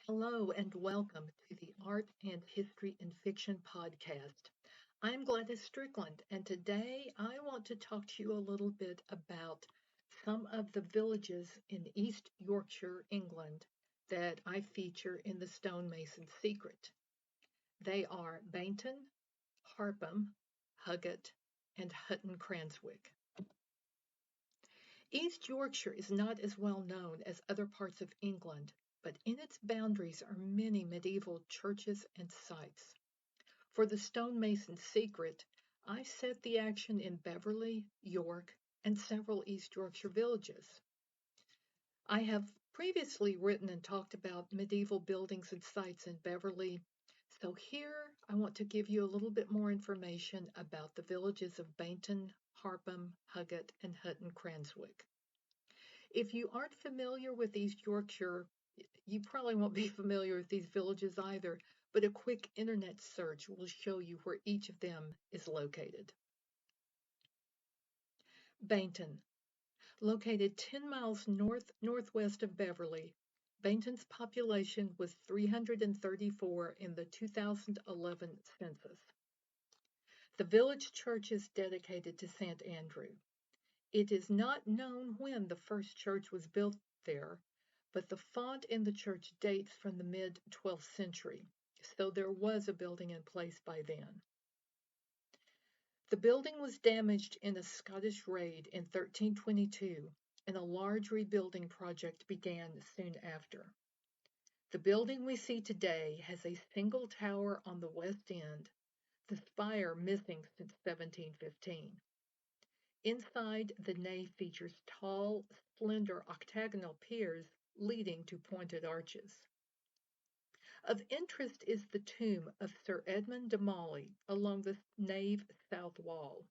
Hello and welcome to the Art and History and Fiction podcast. I'm Gladys Strickland, and today I want to talk to you a little bit about some of the villages in East Yorkshire, England, that I feature in the Stonemason Secret. They are Bainton, Harpham, Huggate, and Hutton Cranswick. East Yorkshire is not as well known as other parts of England, but in its boundaries are many medieval churches and sites. For the stonemason secret, I set the action in Beverly, York, and several East Yorkshire villages. I have previously written and talked about medieval buildings and sites in Beverly, so here I want to give you a little bit more information about the villages of Bainton, Harpham, Huggate, and Hutton Cranswick. If you aren't familiar with East Yorkshire, you probably won't be familiar with these villages either, but a quick internet search will show you where each of them is located. Bainton, located 10 miles northwest of Beverly, Bainton's population was 334 in the 2011 census. The village church is dedicated to St. Andrew. It is not known when the first church was built there, but the font in the church dates from the mid-12th century, so there was a building in place by then. The building was damaged in a Scottish raid in 1322, and a large rebuilding project began soon after. The building we see today has a single tower on the west end, the spire missing since 1715. Inside, the nave features tall, slender octagonal piers leading to pointed arches. Of interest is the tomb of Sir Edmund Demali along the nave south wall.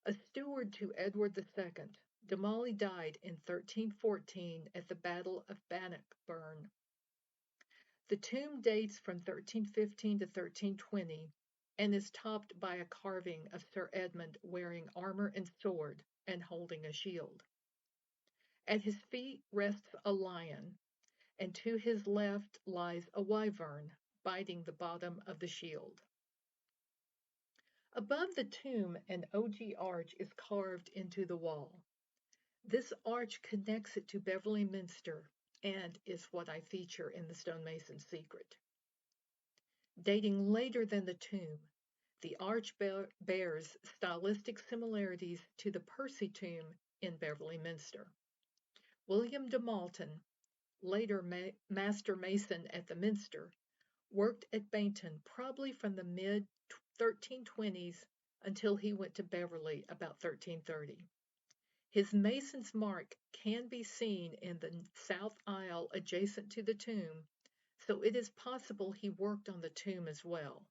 A steward to Edward II, Demali died in 1314 at the Battle of Bannockburn. The tomb dates from 1315 to 1320 and is topped by a carving of Sir Edmund wearing armor and sword and holding a shield. At his feet rests a lion, and to his left lies a wyvern biting the bottom of the shield. Above the tomb, an ogee arch is carved into the wall. This arch connects it to Beverly Minster and is what I feature in the Stonemason Secret. Dating later than the tomb, the arch bears stylistic similarities to the Percy tomb in Beverly Minster. William de Malton, later master mason at the Minster, worked at Bainton probably from the mid-1320s until he went to Beverly about 1330. His mason's mark can be seen in the south aisle adjacent to the tomb, so it is possible he worked on the tomb as well.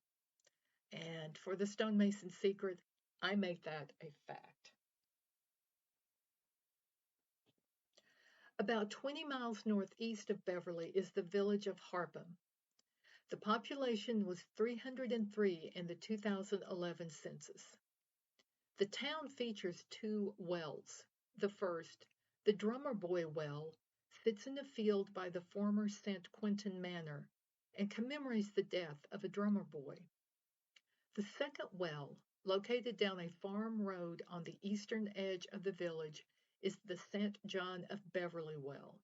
And for the stonemason secret, I make that a fact. About 20 miles northeast of Beverly is the village of Harpum. The population was 303 in the 2011 census. The town features two wells. The first, the Drummer Boy Well, sits in a field by the former St. Quentin Manor and commemorates the death of a drummer boy. The second well, located down a farm road on the eastern edge of the village, is the St. John of Beverly Well.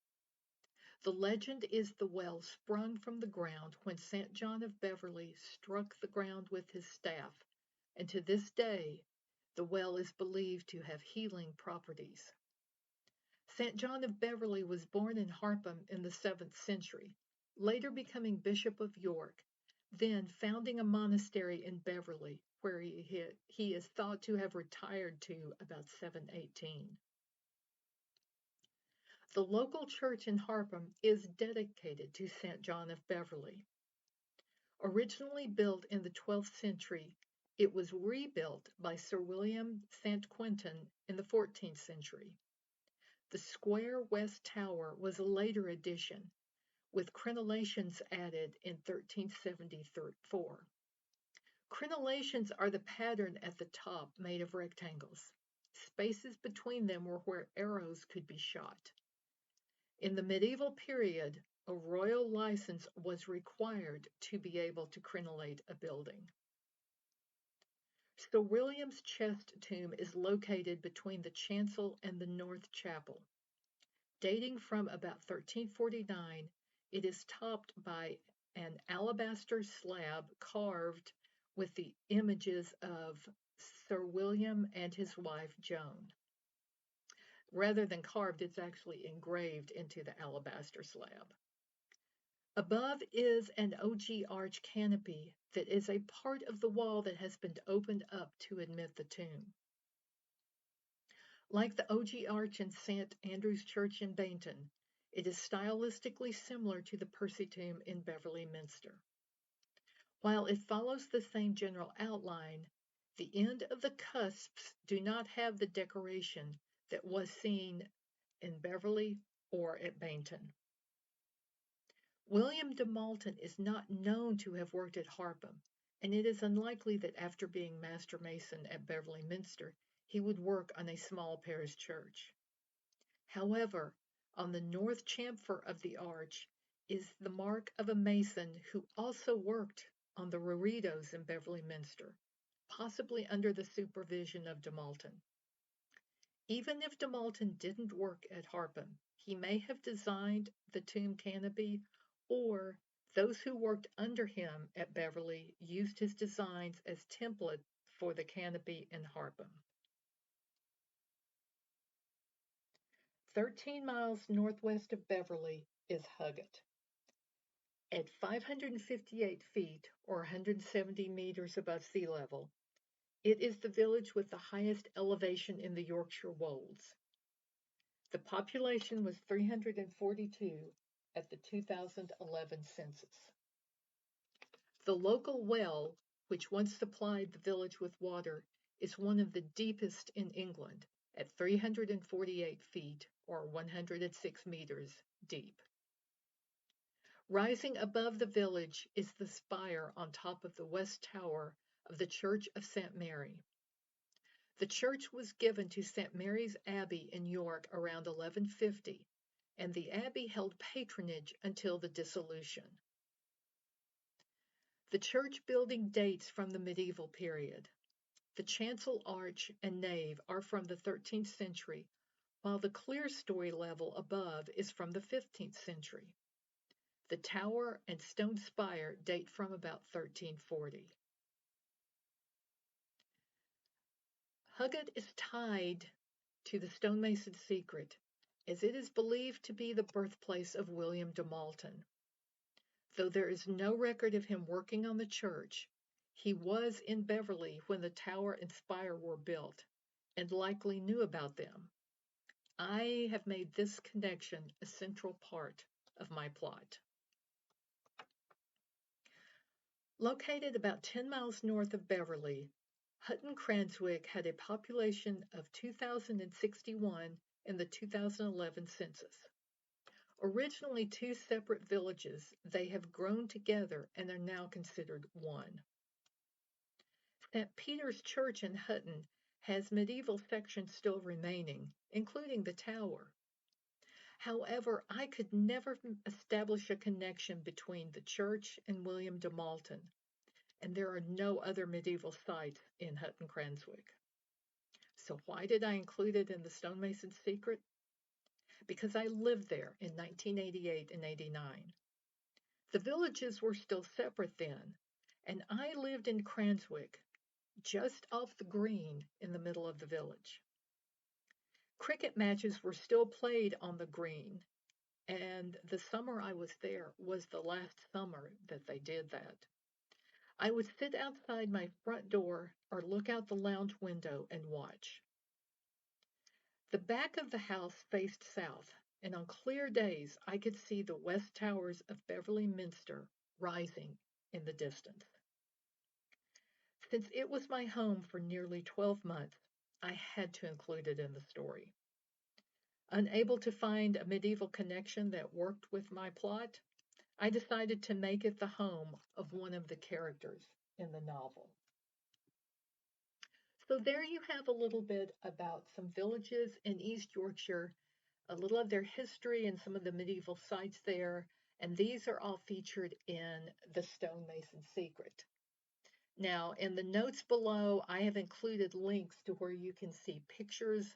The legend is the well sprung from the ground when St. John of Beverly struck the ground with his staff, and to this day, the well is believed to have healing properties. St. John of Beverly was born in Harpham in the 7th century, later becoming Bishop of York, then founding a monastery in Beverly, where he is thought to have retired to about 718. The local church in Harpham is dedicated to St. John of Beverly. Originally built in the 12th century, it was rebuilt by Sir William St. Quentin in the 14th century. The square west tower was a later addition, with crenellations added in 1374. Crenellations are the pattern at the top made of rectangles. Spaces between them were where arrows could be shot. In the medieval period, a royal license was required to be able to crenellate a building. Sir William's chest tomb is located between the chancel and the north chapel. Dating from about 1349, it is topped by an alabaster slab carved with the images of Sir William and his wife Joan. Rather than carved, it's actually engraved into the alabaster slab. Above is an ogee arch canopy that is a part of the wall that has been opened up to admit the tomb. Like the ogee arch in St. Andrew's Church in Bainton, it is stylistically similar to the Percy tomb in Beverly Minster. While it follows the same general outline, the end of the cusps do not have the decoration that was seen in Beverly or at Bainton. William de Malton is not known to have worked at Harpham, and it is unlikely that after being master mason at Beverly Minster, he would work on a small parish church. However, on the north chamfer of the arch is the mark of a mason who also worked on the reredos in Beverly Minster, possibly under the supervision of de Malton. Even if de Malton didn't work at Harpham, he may have designed the tomb canopy, or those who worked under him at Beverly used his designs as template for the canopy in Harpham. 13 miles northwest of Beverly is Huggate. At 558 feet, or 170 meters above sea level, it is the village with the highest elevation in the Yorkshire Wolds. The population was 342 at the 2011 census. The local well, which once supplied the village with water, is one of the deepest in England at 348 feet or 106 meters deep. Rising above the village is the spire on top of the west tower of the Church of St. Mary. The church was given to St. Mary's Abbey in York around 1150, and the abbey held patronage until the dissolution. The church building dates from the medieval period. The chancel arch and nave are from the 13th century, while the clerestory level above is from the 15th century. The tower and stone spire date from about 1340. Huggate is tied to the Stonemason secret, as it is believed to be the birthplace of William de Malton. Though there is no record of him working on the church, he was in Beverly when the tower and spire were built, and likely knew about them. I have made this connection a central part of my plot. Located about 10 miles north of Beverly, Hutton Cranswick had a population of 2,061 in the 2011 census. Originally two separate villages, they have grown together and are now considered one. St. Peter's Church in Hutton has medieval sections still remaining, including the tower. However, I could never establish a connection between the church and William de Malton, and there are no other medieval sites in Hutton Cranswick. So why did I include it in the Stonemason secret? Because I lived there in 1988 and 89. The villages were still separate then, and I lived in Cranswick, just off the green in the middle of the village. Cricket matches were still played on the green, and the summer I was there was the last summer that they did that. I would sit outside my front door or look out the lounge window and watch. The back of the house faced south, and on clear days I could see the west towers of Beverly Minster rising in the distance. Since it was my home for nearly 12 months, I had to include it in the story. Unable to find a medieval connection that worked with my plot, I decided to make it the home of one of the characters in the novel. So there you have a little bit about some villages in East Yorkshire a little of their history and some of the medieval sites there, and these are all featured in The Stonemason Secret. Now, in the notes below, I have included links to where you can see pictures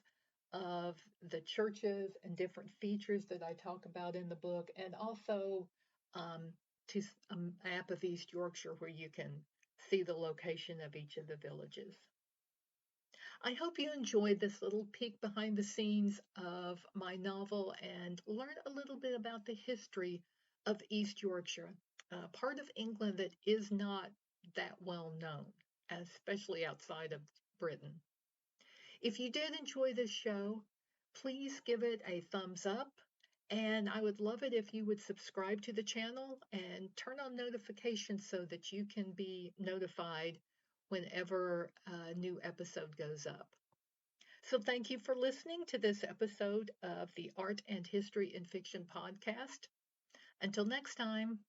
of the churches and different features that I talk about in the book, and also um, to a map of East Yorkshire where you can see the location of each of the villages. I hope you enjoyed this little peek behind the scenes of my novel and learn a little bit about the history of East Yorkshire, a part of England that is not that well known, especially outside of Britain. If you did enjoy this show, please give it a thumbs up, and I would love it if you would subscribe to the channel and turn on notifications so that you can be notified whenever a new episode goes up. So thank you for listening to this episode of the Art and History in Fiction podcast. Until next time.